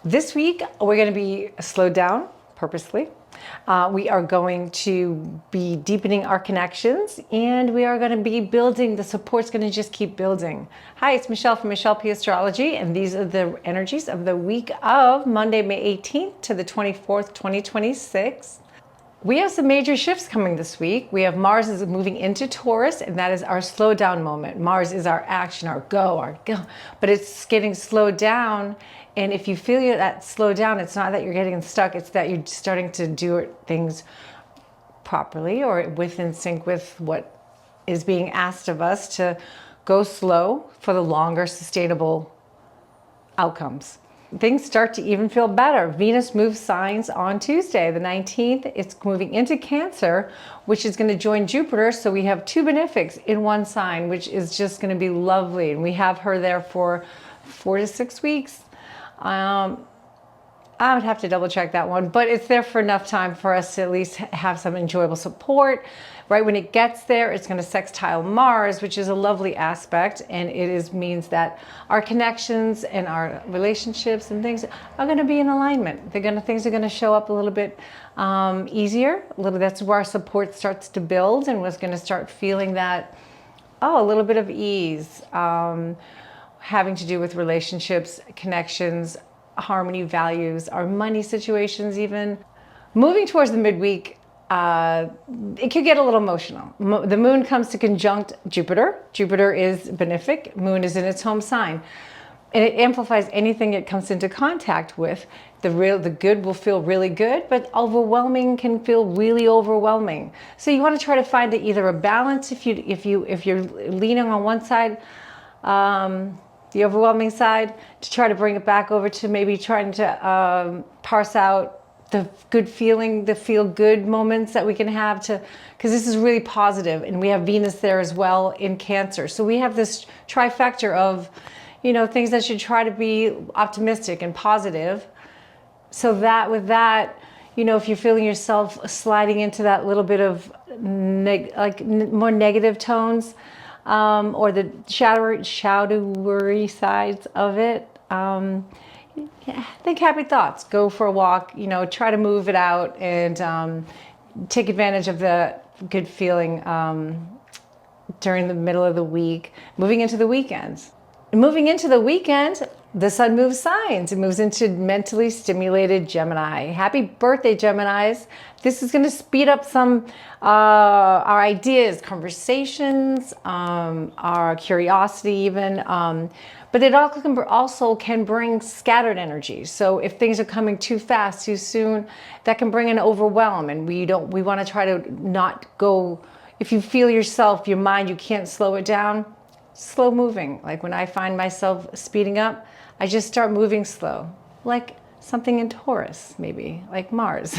This week, we're going to be slowed down purposely. We are going to be deepening our connections, and we are going to be building, the support's going to just keep building. Hi, it's Michelle from Michelle P. Astrology, and these are the energies of the week of Monday, May 18th to the 24th, 2026. We have some major shifts coming this week. We have Mars is moving into Taurus, and that is our slow down moment. Mars is our action, our go, but it's getting slowed down. And if you feel that slow down, it's not that you're getting stuck, it's that you're starting to do things properly or within sync with what is being asked of us to go slow for the longer sustainable outcomes. Things start to even feel better. Venus moves signs on Tuesday, the 19th. It's moving into Cancer, which is going to join Jupiter. So we have two benefics in one sign, which is just going to be lovely. And we have her there for 4 to 6 weeks. I would have to double check that one, but it's there for enough time for us to at least have some enjoyable support. Right when it gets there, it's going to sextile Mars, which is a lovely aspect, and it means that our connections and our relationships and things are going to be in alignment. Things are going to show up a little bit easier. That's where our support starts to build, and we're going to start feeling that a little bit of ease, having to do with relationships, connections, harmony, values, our money situations even. Moving towards the midweek, it could get a little emotional. The moon comes to conjunct Jupiter. Jupiter is benefic. Moon is in its home sign. And it amplifies anything it comes into contact with. The good will feel really good, but overwhelming can feel really overwhelming. So you want to try to find either a balance if you're leaning on one side, the overwhelming side, to try to bring it back over to maybe trying to parse out the good feeling, the feel good moments that we can have because this is really positive, and we have Venus there as well in Cancer. So we have this trifecta of, things that should try to be optimistic and positive. So that with that, if you're feeling yourself sliding into that little bit of more negative tones, or the shadowy sides of it, think happy thoughts. Go for a walk. Try to move it out and take advantage of the good feeling during the middle of the week. Moving into the weekends. Moving into the weekend, the sun moves signs. It moves into mentally stimulated Gemini. Happy birthday, Geminis. This is going to speed up some our ideas, conversations, our curiosity even. But it also can bring scattered energy. So if things are coming too fast, too soon, that can bring an overwhelm. And we want to try to not go, if you feel your mind, you can't slow it down, slow moving. Like when I find myself speeding up, I just start moving slow, like something in Taurus, maybe, like Mars.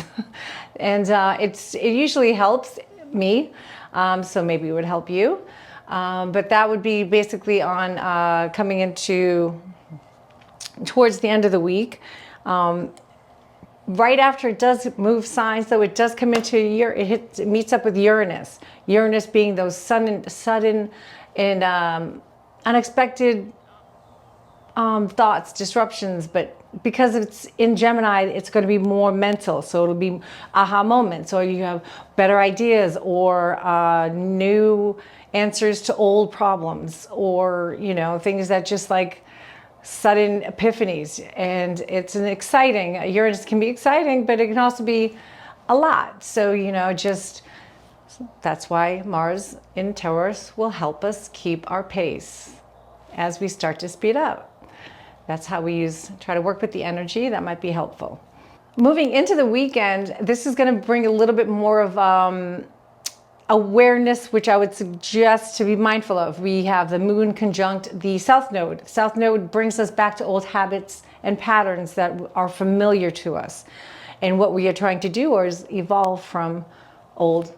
And it usually helps me, so maybe it would help you. But that would be basically on coming towards the end of the week. Right after it does move signs, though, it does come into a year, it meets up with Uranus. Uranus being those sudden and unexpected thoughts, disruptions, but because it's in Gemini, it's going to be more mental. So it'll be aha moments, or you have better ideas, or new answers to old problems, or things that just like sudden epiphanies. And it's an exciting, Uranus can be exciting, but it can also be a lot. So that's why Mars in Taurus will help us keep our pace as we start to speed up. That's how we try to work with the energy. That might be helpful. Moving into the weekend, this is going to bring a little bit more of awareness, which I would suggest to be mindful of. We have the moon conjunct the South Node. South Node brings us back to old habits and patterns that are familiar to us. And what we are trying to do is evolve from old,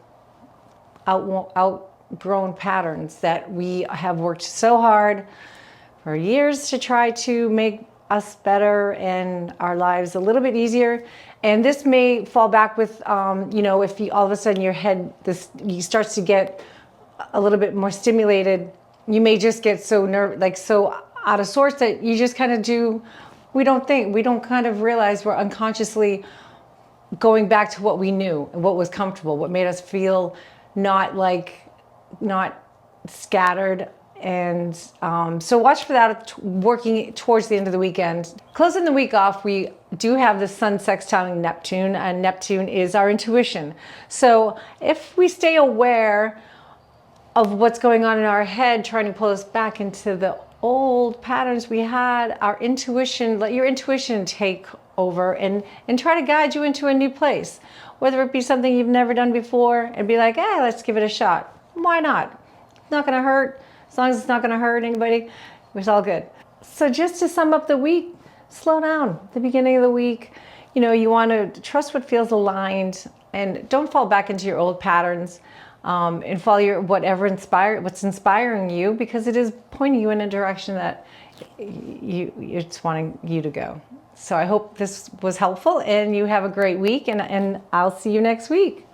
outgrown patterns that we have worked so hard for years to try to make us better and our lives a little bit easier. And this may fall back with, if you, all of a sudden your head, starts to get a little bit more stimulated, you may just get so so out of sorts that you just kind of do We don't think, we don't kind of realize we're unconsciously going back to what we knew and what was comfortable, what made us feel not scattered. And so watch for that working towards the end of the weekend. Closing the week off, we do have the sun sextiling Neptune, and Neptune is our intuition. So if we stay aware of what's going on in our head, trying to pull us back into the old patterns we had, our intuition, let your intuition take over and try to guide you into a new place. Whether it be something you've never done before and be like, hey, let's give it a shot. Why not? It's not gonna hurt. As long as it's not gonna hurt anybody, it's all good. So just to sum up the week, slow down. At the beginning of the week, you wanna trust what feels aligned and don't fall back into your old patterns. And follow what's inspiring you, because it is pointing you in a direction that it's wanting you to go. So I hope this was helpful and you have a great week, and I'll see you next week.